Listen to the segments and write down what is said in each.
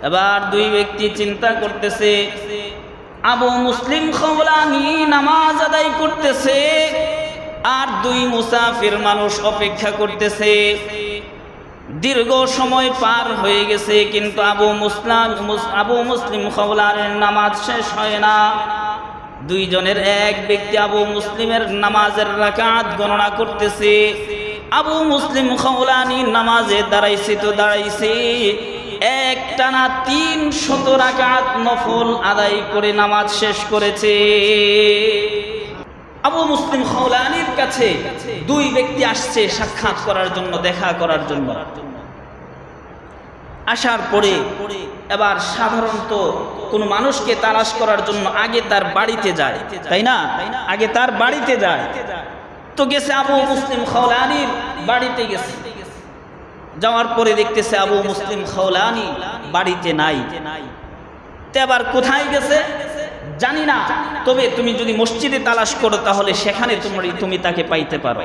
এবার দুই ব্যক্তি চিন্তা করতেছে, আবু মুসলিম খাওলানি নামাজ আদায় করতেছে আর দুই মুসাফির মানুষ অপেক্ষা করতেছে। দীর্ঘ সময় পার হয়ে গেছে, কিন্তু আবু মুসলিম খাওলানির নামাজ শেষ হয় না। দুইজনের এক ব্যক্তি আবু মুসলিমের নামাজের রাকাত গণনা করতেছে। আবু মুসলিম খাওলানি নামাজে দাঁড়াইছে তো দাঁড়াইছে, একটানা 300 রাকাত নফল আদায় করে নামাজ শেষ করেছে। আবু মুসলিম খাওলানির কাছে দুই ব্যক্তি আসছে সাক্ষাৎ করার জন্য, দেখা করার জন্য। আসার পরে এবার সাধারণত কোনো মানুষকে তালাশ করার জন্য আগে তার বাড়িতে যায়, তাই না? আগে তার বাড়িতে যায়। তো গেছে আবু মুসলিম খাওলানির বাড়িতে গেছে। যাওয়ার পরে দেখতেছে আবু মুসলিম খাওলানি বাড়িতে নাই। তো এবার কোথায় গেছে জানি না, তবে তুমি যদি মসজিদে তালাশ করো তাহলে সেখানে তুমি তাকে পাইতে পারো।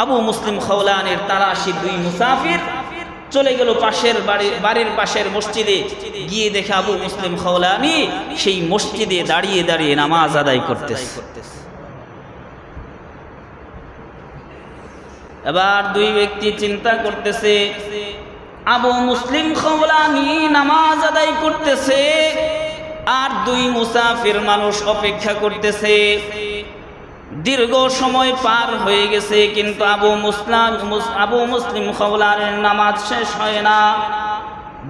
আবু মুসলিম খাওলানির তালাশি দুই মুসাফির চলে গেল পাশের বাড়ির পাশের মসজিদে। গিয়ে দেখে আবু মুসলিম খাওলানি সেই মসজিদে দাঁড়িয়ে দাঁড়িয়ে নামাজ আদায় করতেছে। এবার দুই ব্যক্তি চিন্তা করতেছে, আবু মুসলিম খাওলানি নামাজ আদায় করতেছে আর দুই মুসাফির মানুষ অপেক্ষা করতেছে। দীর্ঘ সময় পার হয়ে গেছে, কিন্তু আবু মুসলিম খাওলানির নামাজ শেষ হয় না।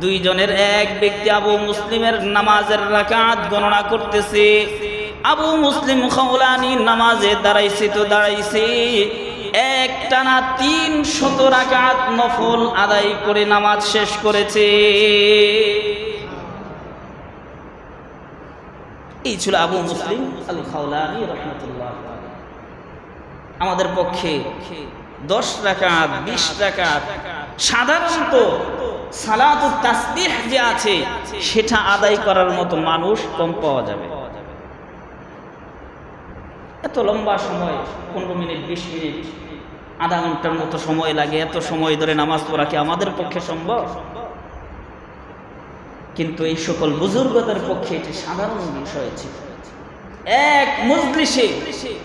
দুইজনের এক ব্যক্তি আবু মুসলিমের নামাজের রাকাত গণনা করতেছে। আবু মুসলিম খাওলানি নামাজে দাঁড়াইছে তো দাঁড়াইছে, একটানা 300 রাকাত নফল আদায় করে নামাজ শেষ করেছে। এই ছিল আবু মুসলিম আল খাওলানি রাহমাতুল্লাহ। আমাদের পক্ষে 10 রাকাত 20 রাকাত সাধারণত সালাতুত তাসবিহ যে আছে সেটা আদায় করার মতো মানুষ কম পাওয়া যাবে। এত লম্বা সময় 15 মিনিট 20 মিনিট আধা ঘন্টার মতো সময় লাগে, এত সময় ধরে নামাজ পড়া কি আমাদের পক্ষে সম্ভব? কিন্তু এই সকল বুজুর্গদের পক্ষে এটি সাধারণ বিষয় ছিল। এক মজলিসে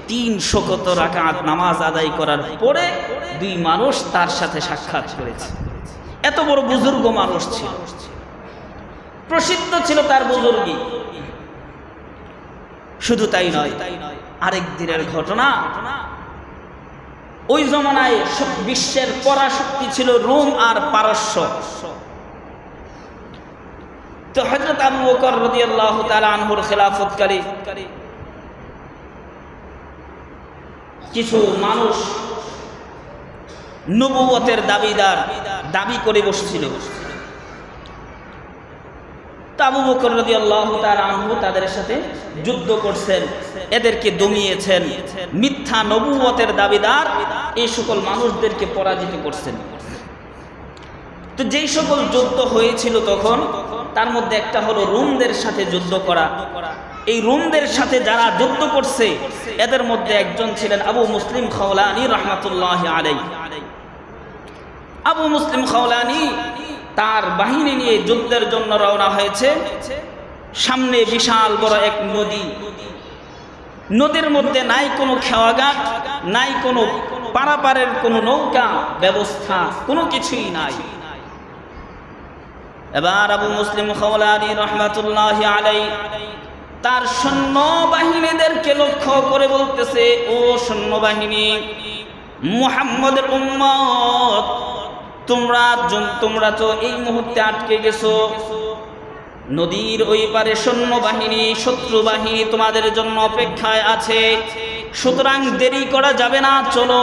300 রাকাত নামাজ আদায় করার পরে দুই মানুষ তার সাথে সাক্ষাৎ করেছে। এত বড় বুজুর্গ মানুষ ছিল, প্রসিদ্ধ ছিল তার বুজুর্গি। শুধু তাই নয়, আরেক দিনের ঘটনা। ওই জমানায় বিশ্বের পরাশক্তি ছিল রোম আর পারস্য। তো হযরত আবু বকর রাদিয়াল্লাহু তাআলা আনহুর খেলাফতকারী কিছু মানুষ নবুয়তের দাবি করে বসছিল। তো আবু বকর রাদিয়াল্লাহু তাআলা আনহু তাদের সাথে যুদ্ধ করছেন, এদেরকে দমিয়েছেন। মিথ্যা নবুয়তের দাবিদার এই সকল মানুষদেরকে পরাজিত করছেন। তো যেই সকল যুদ্ধ হয়েছিল তখন তার মধ্যে একটা হলো রোমদের সাথে যুদ্ধ করা। এই রোমদের সাথে যারা যুদ্ধ করছে এদের মধ্যে একজন ছিলেন আবু মুসলিম খাওলানি রাহমাতুল্লাহি আলাইহি। আবু মুসলিম খাওলানি তার বাহিনী নিয়ে যুদ্ধের জন্য রওনা হয়েছে। সামনে বিশাল বড় এক নদী, নদীর মধ্যে নাই কোনো খেওয়াঘাট, নাই কোনো পারাপারের কোনো নৌকা ব্যবস্থা, কোনো কিছুই নাই। এবার আবু মুসলিম খাওলানি রাহমাতুল্লাহি আলাইহি তার সৈন্যবাহিনীদেরকে লক্ষ্য করে বলতেছে, ও সৈন্যবাহিনী, মুহাম্মদের উম্মত, তোমরা তো এই মুহূর্তে আটকে গেছো। নদীর ওই পারে সৈন্যবাহিনী, শত্রু বাহিনী তোমাদের জন্য অপেক্ষায় আছে। সুতরাং দেরি করা যাবে না, চলো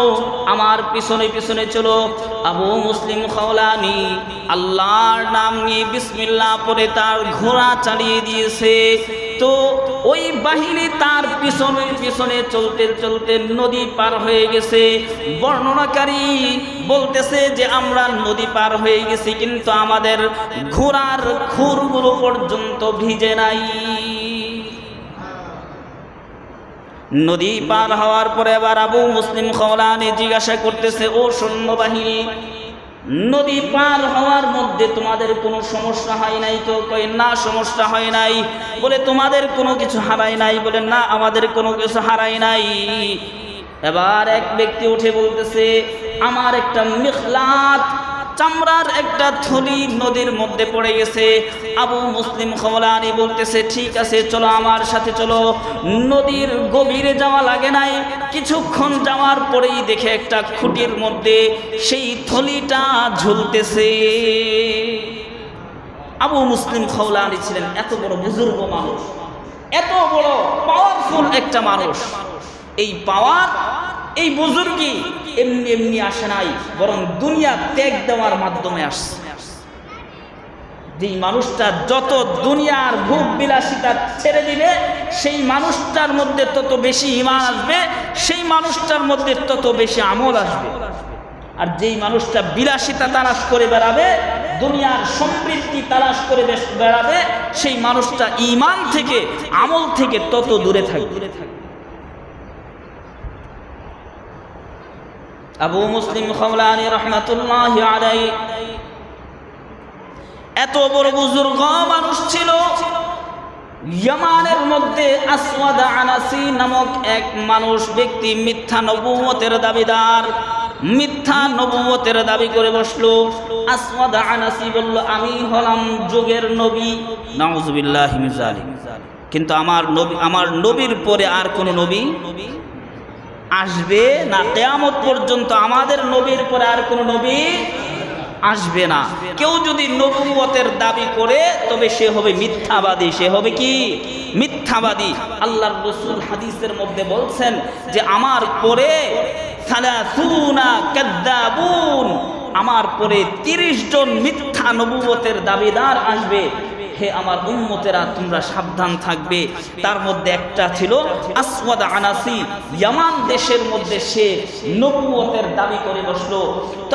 আমার পিছনে পিছনে চলো। আবু মুসলিম খাওলানি আল্লাহর নাম নিয়ে বিসমিল্লাহ পড়ে তার ঘোড়া চালিয়ে দিয়েছে। তো ওই বাহিনী তার পিছনে পিছনে চলতে চলতে নদী পার হয়ে গেছে। বর্ণনাকারী বলতেছে যে আমরা নদী পার হয়ে গেছি, কিন্তু আমাদের ঘোড়ার খুরগুলো পর্যন্ত ভিজে নাই। নদী পার হওয়ার পরে এবার আবু মুসলিম খাওলানি জিজ্ঞাসা করতেছে, ও সৈন্যবাহিনী, নদী পার হওয়ার মধ্যে তোমাদের কোনো সমস্যা হয় নাই? তো কই না, সমস্যা হয় নাই। বলে তোমাদের কোনো কিছু হারায় নাই? বলে না, আমাদের কোনো কিছু হারায় নাই। এবার এক ব্যক্তি উঠে বলতেছে, আমার একটা মিখলাত, চামড়ার একটা থলি নদীর মধ্যে পড়ে গেছে। আবু মুসলিম খাওলানি বলতেছে, ঠিক আছে চলো আমার সাথে চলো। নদীর গভীরে যাওয়া লাগে নাই, কিছুক্ষণ যাওয়ার পরেই দেখে একটা খুঁটির মধ্যে সেই থলিটা ঝুলতেছে। আবু মুসলিম খাওলানি ছিলেন এত বড় বুজুর্গ মানুষ, এত বড় পাওয়ারফুল একটা মানুষ। এই পাওয়ার, এই বুজুর্গি এমনি এমনি আসে নাই, বরং দুনিয়া ত্যাগ দেওয়ার মাধ্যমে আসছে। যেই মানুষটা যত দুনিয়ার ভোগ বিলাসিতা ছেড়ে দিবে, সেই মানুষটার মধ্যে তত বেশি ঈমান আসবে, সেই মানুষটার মধ্যে তত বেশি আমল আসবে। আর যেই মানুষটা বিলাসিতা তালাশ করে বেড়াবে, দুনিয়ার সমৃদ্ধি তালাশ করে বেড়াবে, সেই মানুষটা ঈমান থেকে, আমল থেকে তত দূরে থাকবে। আবু মুসলিম খাওলানি রাহমাতুল্লাহি আলাইহি এত বড় বুজুর্গ মানুষ ছিল। ইয়ামানের মধ্যে আসওয়াদ আনাসি নামক এক মানুষ ব্যক্তি, মিথ্যা নবুয়তের দাবিদার, মিথ্যা নবুয়তের দাবি করে বসলো। আসওয়াদ আনাসি বলল, আমি হলাম যুগের নবী। নাউযুবিল্লাহি মিন যালিক। কিন্তু আমার নবীর পরে আর কোন নবী আসবে না, কিয়ামত পর্যন্ত আমাদের নবীর পরে আর কোন নবী আসবে না। কেউ যদি নবুয়তের দাবি করে তবে সে হবে মিথ্যাবাদী। সে হবে কি? মিথ্যাবাদী। আল্লাহর রাসূল হাদিসের মধ্যে বলছেন যে আমার পরে সালাসুনা কাযযাবুন, আমার পরে 30 জন মিথ্যা নবুয়তের দাবিদার আসবে। হে আমার উম্মতেরা, তোমরা সাবধান থাকবে। তার মধ্যে একটা ছিল আসওয়াদ আনাসি, ইয়ামান দেশের মধ্যে সে নবুয়তের দাবি করে বসলো। তো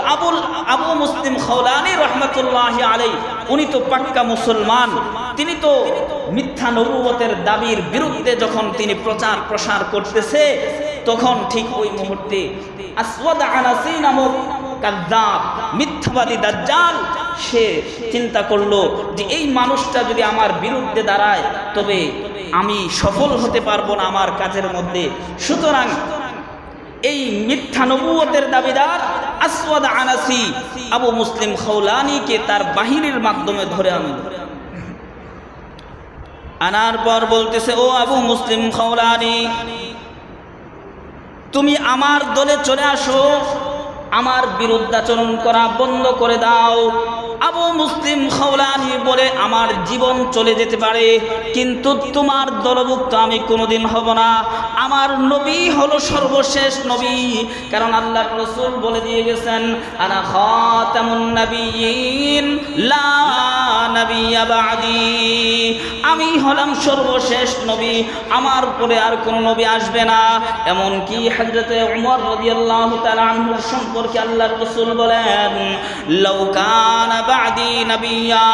আবু মুসলিম খাওলানি রাহমাতুল্লাহি আলাইহি, উনি তো পাক্কা মুসলমান, তিনি তো মিথ্যা নবুয়তের দাবির বিরুদ্ধে যখন তিনি প্রচার প্রসার করতেছে, তখন ঠিক ওই মুহূর্তে আসওয়াদ আনাসি নামক কাযযাব, মিথ্যাবাদী দাজ্জাল, সে চিন্তা করলো যে এই মানুষটা যদি আমার বিরুদ্ধে দাঁড়ায় তবে আমি সফল হতে পারবো না আমার কাজের মধ্যে। সুতরাং এই মিথ্যা নবুয়তের দাবিদার আসওয়াদ আনাসি আবু মুসলিম খাওলানিকে তার বাহিনীর মাধ্যমে ধরে আনার পর বলতেছে, ও আবু মুসলিম খাওলানি, তুমি আমার দলে চলে আসো, আমার বিরুদ্ধাচরণ করা বন্ধ করে দাও। আবু মুসলিম খাওলানি বলে, আমার জীবন চলে যেতে পারে কিন্তু তোমার দলভুক্ত আমি কোনোদিন হব না। আমার নবী হলো সর্বশেষ নবী, কারণ আল্লাহর রাসূল বলে দিয়ে গেছেন, আনা খাতামুন নবিয়্যিন লা নাবিয়্যা বা'দি, আমি হলাম সর্বশেষ নবী, আমার পরে আর কোনো নবী আসবে না। এমনকি হযরতে ওমর রাদিয়াল্লাহু তাআলা আনহুর সম্পর্কে আল্লাহর রাসূল বলেন, লাউ কানা বা'দি নাবিয়্যা,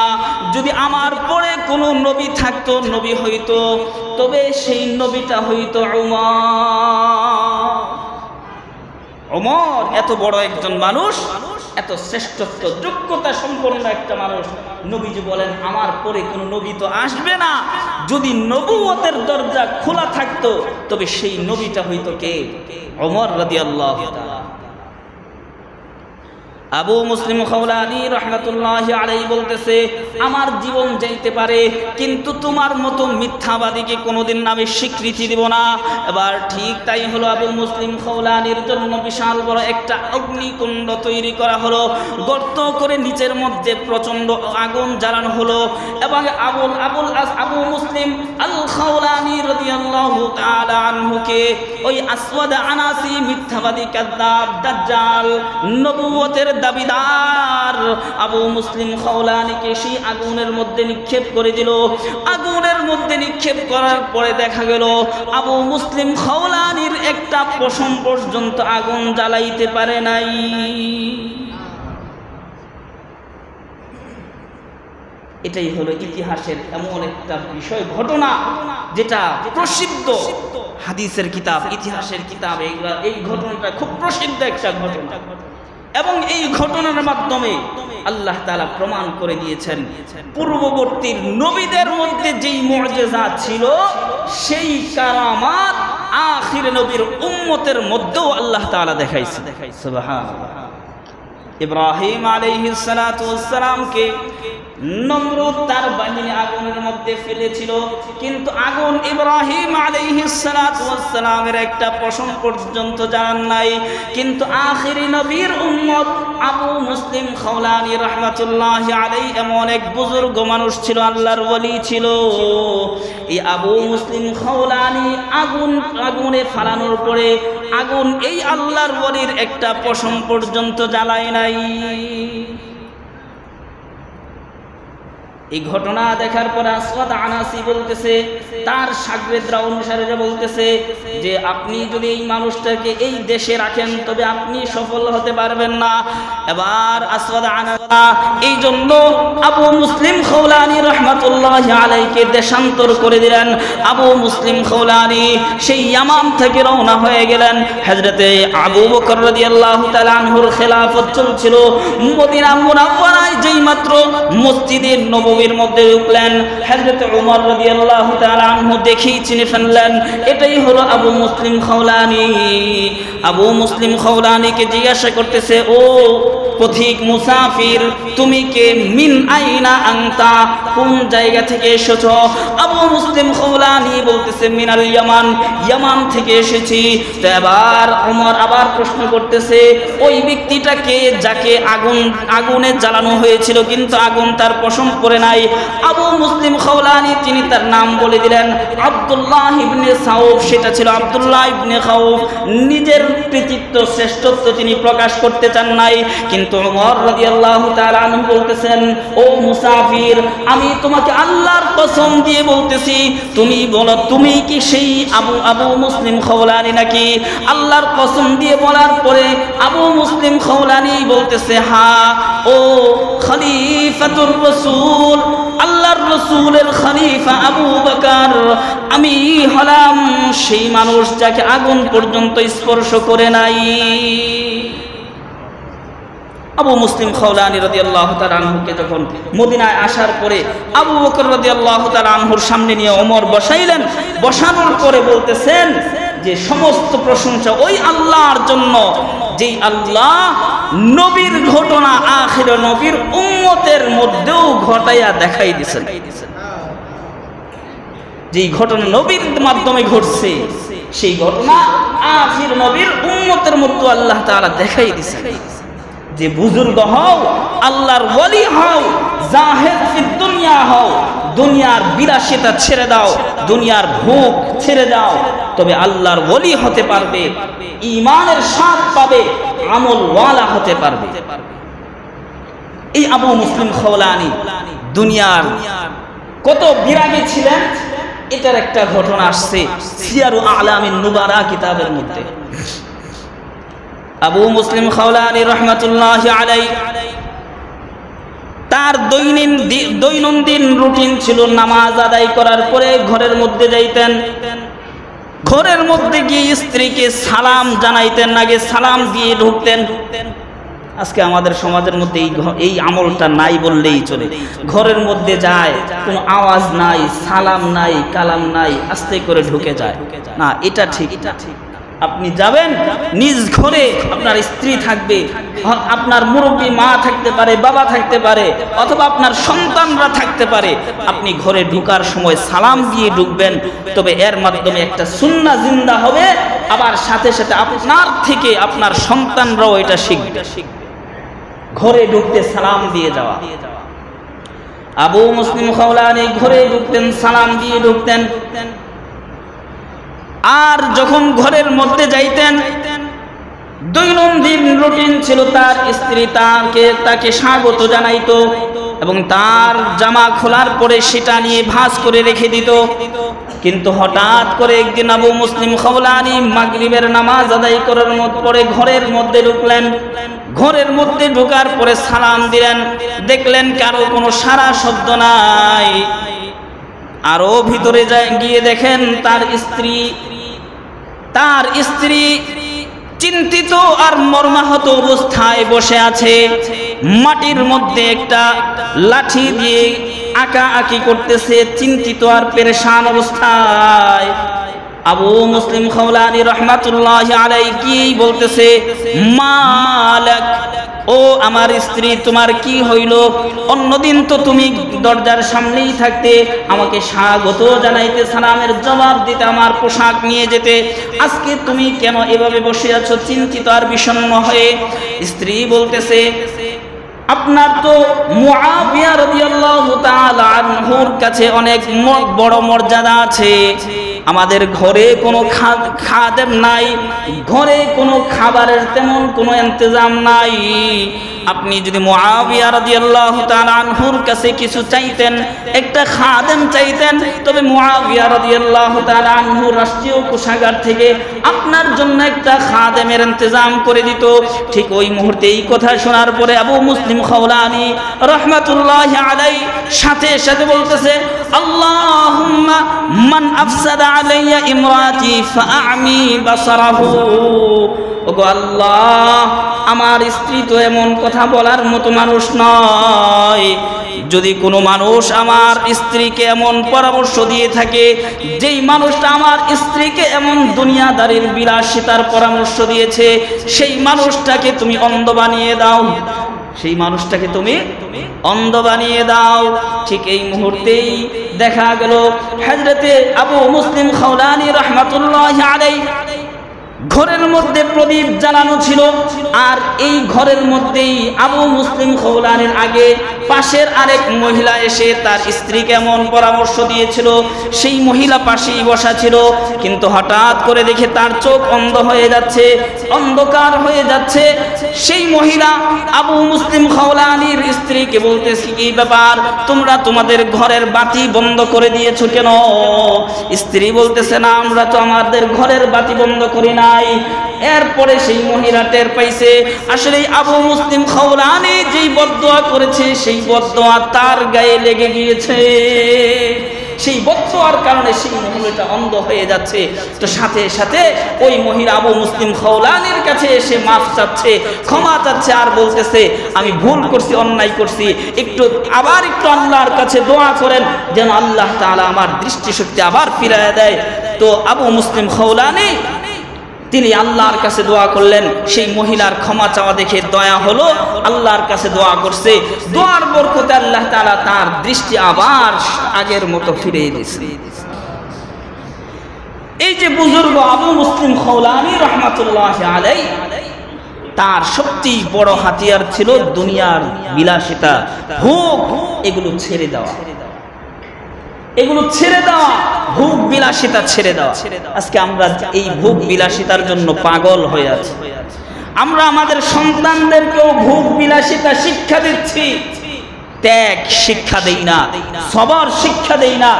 যদি আমার পরে কোনো নবী থাকতো, নবী হইতো, তবে সেই নবীটা হইতো ওমর। ওমর এত বড় একজন মানুষ, এত শ্রেষ্ঠত্ব যোগ্যতা সম্পন্ন একটা মানুষ, নবীজি বলেন আমার পরে কোনো নবী তো আসবে না, যদি নবুয়তের দরজা খোলা থাকতো তবে সেই নবীটা হইতো কে? ওমর রাদিয়াল্লাহু তাআলা। আবু মুসলিম খাওলানি রাহমাতুল্লাহি আলাইহি বলতেছে, আমার জীবন যাইতে পারে কিন্তু তোমার মতো মিথ্যাবাদীকে কোনোদিন আমি স্বীকৃতি দিব না। এবার ঠিক তাই হলো, আবু মুসলিম খাওলানির জন্য বিশাল বড় একটা অগ্নিকুণ্ড তৈরি করা হলো, গর্ত করে নিচের মধ্যে প্রচন্ড আগুন জ্বালানো হলো এবং আবু মুসলিম আল খাওলানি রাদিয়াল্লাহু তাআলা আনহুকে ওই আসওয়াদ আনাসি মিথ্যাবাদী কাযযাব দাজ্জাল নবুয়তের দাবিদার আবু মুসলিম খাওলানিকে সেই আগুনের মধ্যে নিক্ষেপ করে দিল। আগুনের মধ্যে নিক্ষেপ করার পরে দেখা গেল আবু মুসলিম খাওলানির একটা পশম পর্যন্ত আগুন জ্বালাইতে পারে নাই। এটাই হলো ইতিহাসের এমন একটা বিষয়, ঘটনা যেটা প্রসিদ্ধ হাদিসের কিতাব, ইতিহাসের কিতাব, এই ঘটনাটা খুব প্রসিদ্ধ একটা ঘটনা। এবং এই ঘটনার মাধ্যমে আল্লাহ তাআলা প্রমাণ করে দিয়েছেন পূর্ববর্তী নবীদের মধ্যে যেই মুআজিজা ছিল সেই কারামাত আখির নবীর উম্মতের মধ্যেও আল্লাহ তাআলা দেখাইছে। সুবহানাল্লাহ। ইব্রাহিম আলাইহিস সালাতু ওয়াস সালামকে নমরুদ তার বাহিনী আগুনের মধ্যে ফেলেছিল, কিন্তু আগুন ইব্রাহিম আলাইহিস সালাতু ওয়াস সালামের একটা পশম পর্যন্ত জানান নাই। কিন্তু আখিরি নবীর উম্মত আবু মুসলিম খাওলানি রাহমাতুল্লাহি আলাইহি এমন এক বুজুর্গ মানুষ ছিল, আল্লাহর ওলি ছিল। এই আবু মুসলিম খাওলানি আগুনে ফালানোর পরে আগুন এই আল্লাহর ওলির একটা পশম পর্যন্ত জ্বালায় নাই। এই ঘটনা দেখার পর আসওয়াদ আনাসি বলতেছে, তার শাগরেদরা অনুসারীরা বলতেছে যে আপনি যদি এই মানুষটাকে এই দেশে রাখেন তবে আপনি সফল হতে পারবেন না। এবার আসওয়াদ আনাসি এই জন্য আবু মুসলিম খাওলানি রাহমাতুল্লাহি আলাইহিকে দেশান্তর করে দিলেন। আবু মুসলিম খাওলানি সেই ইয়ামান থেকে রওনা হয়ে গেলেন। হযরতে আবু বকর রাদিয়াল্লাহু তাআলা আনহুর খেলাফত চলছিল। মদিনা মুনাওয়ারায় যেই মাত্র মসজিদে নববীর মধ্যে ঢুকলেন, হযরত ওমর রাদিয়াল্লাহু তাআলা আনহু দেখেই চিনে ফেললেন এটাই হলো আবু মুসলিম খাওলানি। আবু মুসলিম খাওলানিকে জিজ্ঞাসা করতেছে, ও পথিক মুসাফির, তুমি কে? মিন আইনা আনতা, কোন জায়গা থেকে এসেছো? আবু মুসলিম খাওলানি বলতেছে মিনাল ইয়ামান, ইয়ামান থেকে এসেছি। তো এবার ওমর আবার প্রশ্ন করতেছে, ওই ব্যক্তিটাকে যাকে আগুনে জ্বালানো হয়েছিল কিন্তু আগুন তার পশম পড়ে নাই? আবু মুসলিম খাওলানি তিনি তার নাম বলে দিলেন, আব্দুল্লাহ ইবনে সাউফ। সেটা ছিল আব্দুল্লাহ ইবনে খাউফ। নিজের কৃতিত্ব শ্রেষ্ঠত্ব তিনি প্রকাশ করতে চান নাই। কিন্তু ওমর রাদিয়াল্লাহু তাআলা আনহু বলতেছেন, ও মুসাফির, আমি তোমাকে আল্লাহর কসম দিয়ে বলতেছি, তুমি বলো তুমি কি সেই আবু মুসলিম খাওলানি নাকি? আল্লাহর কসম দিয়ে বলার পরে আবু মুসলিম খাওলানি বলতেছে, হ্যাঁ, ও খলিফাতুর রাসূল, আল্লাহর রাসূলের খলিফা আবু বকর, আমি হলাম সেই মানুষ যাকে আগুন পর্যন্ত স্পর্শ করে নাই। আবু মুসলিম খাওলানি রাদিয়াল্লাহু তাআলা আনহুকে যখন মদিনায় আসার পরে আবু বকর রাদিয়াল্লাহু তাআলা আনহুর সামনে নিয়ে ওমর বসাইলেন। বসানোর পরে বলতেছেন যে সমস্ত প্রশংসা ওই আল্লাহর জন্য যেই আল্লাহ নবীর ঘটনা আখির নবীর উম্মতের মধ্যেও ঘটাইয়া দেখাই দিয়েছেন। যেই ঘটনা নবীর মাধ্যমে ঘটছে সেই ঘটনা আখির নবীর উম্মতের মধ্যে আল্লাহ তাআলা দেখাই দিয়েছেন। যে বুজুর্গ হও, আল্লাহর ওলি হও, জাহিদ ফিদ দুনিয়া হও, দুনিয়ার বিলাসিতা ছেড়ে দাও, দুনিয়ার ভোগ ছেড়ে দাও, তবে আল্লাহর ওলি হতে পারবে, ঈমানের স্বাদ পাবে, আমল ওয়ালা হতে পারবে। এই আবু মুসলিম খাওলানি দুনিয়ার কত বিরাগী ছিলেন এটার একটা ঘটনা আসছে সিয়ারু আলামিন নুবারা কিতাবের মধ্যে। আবু মুসলিম খাওলানি রাহমাতুল্লাহি আলাইহি তার দৈনন্দিন রুটিন ছিল নামাজ আদায় করার পরে ঘরের মধ্যে যাইতেন। ঘরের মধ্যে গিয়ে স্ত্রীকে সালাম জানাইতেন, আগে সালাম দিয়ে ঢুকতেন। আজকে আমাদের সমাজের মধ্যে এই আমলটা নাই বললেই চলে। ঘরের মধ্যে যায়, কোনো আওয়াজ নাই, সালাম নাই, কালাম নাই, আস্তে করে ঢুকে যায় না, এটা ঠিক। আপনি যাবেন নিজ ঘরে, আপনার স্ত্রী থাকবে, আপনার মুরব্বী মা থাকতে পারে, বাবা থাকতে পারে, অথবা আপনার সন্তানরা থাকতে পারে। আপনি ঘরে ঢোকার সময় সালাম দিয়ে ঢুকবেন, তবে এর মাধ্যমে একটা সুন্নাহ জিন্দা হবে। আবার সাথে সাথে আপনার থেকে আপনার সন্তানরাও এটা শিখবে, ঘরে ঢুকতে সালাম দিয়ে যাওয়া। আবু মুসলিম খাওলানি ঘরে ঢুকতেন, সালাম দিয়ে ঢুকতেন। আর যখন ঘরের মধ্যে যাইতেন, দৈনন্দিন রুটিন ছিল তার স্ত্রী তাকে স্বাগত জানাইতো এবং তার জামা খোলার পরে সেটা নিয়ে ভাঁজ করে রেখে দিত। কিন্তু হঠাৎ করে একদিন আবু মুসলিম খাওলানি মাগরিবের নামাজ আদায় করার পরে ঘরের মধ্যে ঢুকলেন। ঘরের মধ্যে ঢোকার পরে সালাম দিলেন, দেখলেন কারো কোনো সারা শব্দ নাই। আরো ভিতরে গিয়ে দেখেন তার স্ত্রী চিন্তিত আর মর্মাহত অবস্থায় বসে আছে। মাটির মধ্যে একটা লাঠি দিয়ে আঁকাআঁকি করতেছে, চিন্তিত আর পেরেশান অবস্থায়। আবু মুসলিম খাওলানী রহমাতুল্লাহি আলাইহি কি বলতেছে, মালাক, ও আমার স্ত্রী তোমার কি হইল? অন্যদিন তো তুমি দরজার সামনেই থাকতে, আমাকে স্বাগত জানাইতে, সালামের জবাব দিতে, আমার পোশাক নিয়ে যেতে। আজকে তুমি কেন এভাবে বসে আছো চিন্তিত আর বিষণ্ণ হয়ে? স্ত্রী বলতেছে, আপনার তো মুআবিয়া রাদিয়াল্লাহু তাআলা আনহুর কাছে অনেক বড় মর্যাদা আছে, আমাদের ঘরে কোনো খাদেম নাই, ঘরে কোনো খাবারের তেমন কোনো ইন্তজাম নাই। আপনি যদি মুআবিয়া রাদিয়াল্লাহু তাআলা আনহুর কাছে কিছু চাইতেন, একটা খাদেম চাইতেন, তবে মুআবিয়া রাদিয়াল্লাহু তাআলা আনহু রাষ্ট্রীয় কোষাগার থেকে আপনার জন্য একটা খাদেমের ইন্তজাম করে দিত। ঠিক ওই মুহূর্তে এই কথা শোনার পরে আবু মুসলিম খাওলানী রাহমাতুল্লাহি আলাইহি সাথে সাথে বলতেছে, আল্লাহুম্মা মান আফসাদা আলাইয়া ইমরাতি ফাআমি বাসারাহু। ওগো আল্লাহ, আমার স্ত্রী তো এমন কথা বলার মতো মানুষ নয়। যদি কোনো মানুষ আমার স্ত্রীকে এমন পরামর্শ দিয়ে থাকে, যেই মানুষটা আমার স্ত্রীকে এমন দুনিয়াদারির বিলাসিতার পরামর্শ দিয়েছে, সেই মানুষটাকে তুমি অন্ধ বানিয়ে দাও, সেই মানুষটাকে তুমি অন্ধ বানিয়ে দাও। ঠিক এই মুহূর্তেই দেখা গেল হযরতে আবু মুসলিম খাওলানী রাহমাতুল্লাহি আলাইহি ঘরের মধ্যে প্রদীপ জ্বালানো ছিল, আর এই ঘরের মধ্যেই আবু মুসলিম খাওলানীর আগে পাশের আরেক মহিলা এসে তার স্ত্রীকে এমন পরামর্শ দিয়েছিল। সেই মহিলা পাশেই বসা ছিল, কিন্তু হঠাৎ করে দেখে তার চোখ অন্ধ হয়ে যাচ্ছে, অন্ধকার হয়ে যাচ্ছে। সেই মহিলা আবু মুসলিম খাওলানীর স্ত্রীকে বলতেছে, কি ব্যাপার, তোমরা তোমাদের ঘরের বাতি বন্ধ করে দিয়েছো কেন? স্ত্রী বলতেছে, না, আমরা তো আমাদের ঘরের বাতি বন্ধ করি নাই। এরপরে সেই মহিলা টের পাইছে আসলে আবু মুসলিম খাওলানী যেই বদদোয়া করেছে, সেই বদদোয়া তার গায়ে লেগে গিয়েছে। সেই বদদোয়ার কারণে সেই মহিলাটা অন্ধ হয়ে যাচ্ছে। তো সাথে সাথে ওই মহিলা আবু মুসলিম খাওলানীর কাছে এসে মাফ চাচ্ছে, ক্ষমা চাচ্ছে, আর বলতেছে, আমি ভুল করছি, অন্যায় করছি, আবার একটু আল্লাহর কাছে দোয়া করেন যেন আল্লাহ তাআলা আমার দৃষ্টিশক্তি আবার ফিরিয়ে দেয়। তো আবু মুসলিম খাওলানী তিনি আল্লাহর কাছে দোয়া করলেন। সেই মহিলার ক্ষমা চাওয়া দেখে দয়া হলো, আল্লাহর কাছে দোয়া করছে, দোয়ার বরকতে আল্লাহ তাআলা তার দৃষ্টি আবার আগের মতো ফিরিয়ে দিয়েছে। এই যে বুজুর্গ আবু মুসলিম খাওলানী রাহমাতুল্লাহি আলাইহি, তার সবচেয়ে বড় হাতিয়ার ছিল দুনিয়ার বিলাসিতা, ভোগ, এগুলো ছেড়ে দেওয়া, এগুলো ছেড়ে দেওয়া, ভোগ বিলাসিতা ছেড়ে দেওয়া। আজকে আমরা এই ভোগ বিলাসিতার জন্য পাগল হয়ে আছি। আমরা আমাদের সন্তানদেরকেও ভোগ বিলাসিতা শিক্ষা দিচ্ছি, ত্যাগ শিক্ষা দেই না, সবর শিক্ষা দেই না,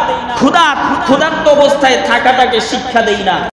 ক্ষুধার্ত অবস্থায় থাকাটাকে শিক্ষা দেই না।